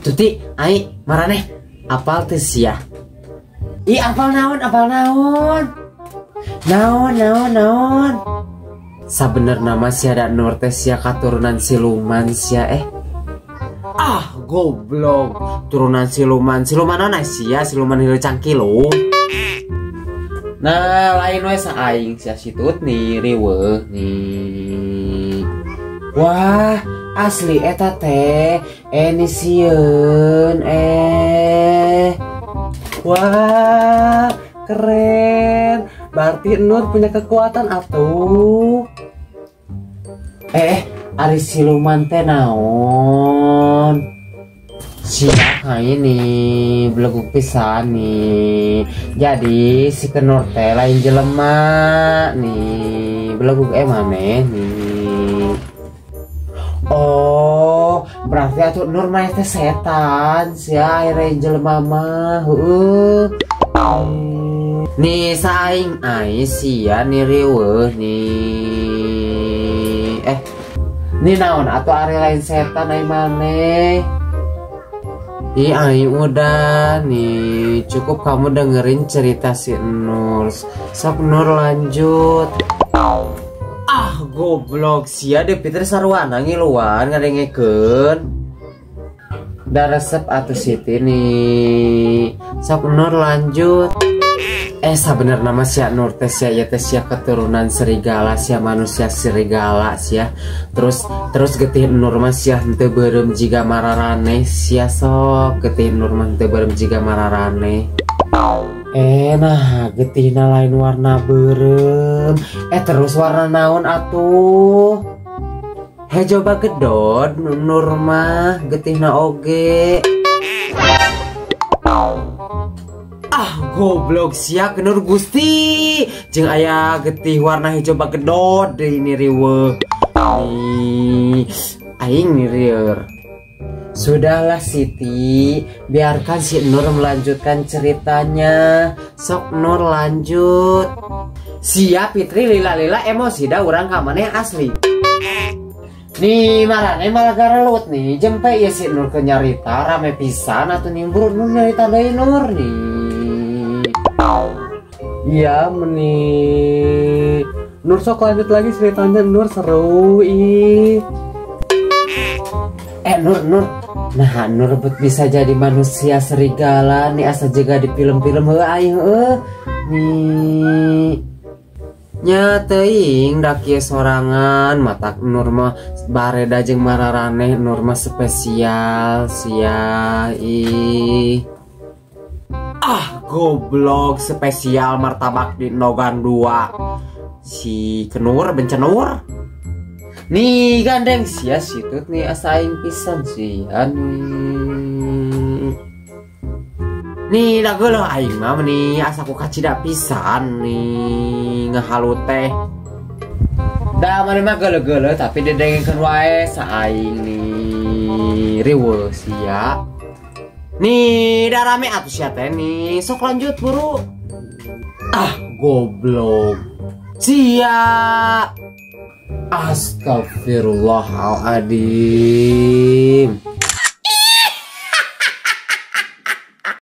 Tuti, ai, marane, apal teh sia. Ih, apal naon, apal naon. Naon. Sabener nama sia da Nur teh sia katurunan siluman sia Ah, goblok. Turunan siluman. Siluman naon sia? Siluman hieu cangkilung. Nah, lain we saing sia situt nih riweuh nih. Wah, asli eta teh ini sieun Wah, keren. Berarti Nur punya kekuatan atuh. Ari siluman teh naon? Siapa ini beleguk pisan nih. Jadi si Nur teh lain jelema nih. Beleguk maneh nih. Oh, berarti atuh Nur mah teh setan sia akhirnya jelema mah. Nih saing ai sia nih riweuh nih. Nih naon atau ari lain setan ai maneh. Ih ai udah nih cukup kamu dengerin cerita si Nur. Sok Nur lanjut. Ah goblok sia de Peter sarwana ngiluan ngadengekeun. Da resep atuh Siti nih. Sok Nur lanjut. Sabener nama sia Nur teh sia ya teh sia keturunan serigala sia manusia serigala sia. Terus getih Nur mah sia henteu beureum jiga mararane sia sok getih Nur mah henteu beureum jiga mararane. Nah getihna lain warna beureum. Terus warna naon atuh? Hejo bagedod Nur mah getihna oge. Ah goblok sia Nur Gusti jeung aya getih warna hijau bagedod deui ini riweuh. Aing nirieur. Sudahlah Siti, biarkan si Nur melanjutkan ceritanya. Sok Nur lanjut. Siap Fitri lila-lila emosi dah urang ka maneh asli. Nih marane malah garelut nih jempe ya si Nur ke nyarita rame pisan atuh nimbur Nur nyarita deui Nur nih. Iya meni Nur sok lanjut lagi ceritanya Nur seru ih. Nur nah Nur bisa jadi manusia serigala nih asa juga di film-film nih nyateuing da kieu sorangan mata Nur mah bareda jeung mararaneh Nur mah spesial sia ih. Ah goblok spesial martabak di nogan 2 si Kenur bencenur nih gandeng sia situt nih asaing pisan sia nih dageuleuh aing mah nih asa ku kacida pisan nih ngahalu teh da maneh mah geuleuh-geuleuh tapi didengekeun wae saing nih riweuh sia. Nih, dah rame atuh sia teh nih. Sok lanjut buru. Ah, goblok. Sia. Astagfirullahaladzim.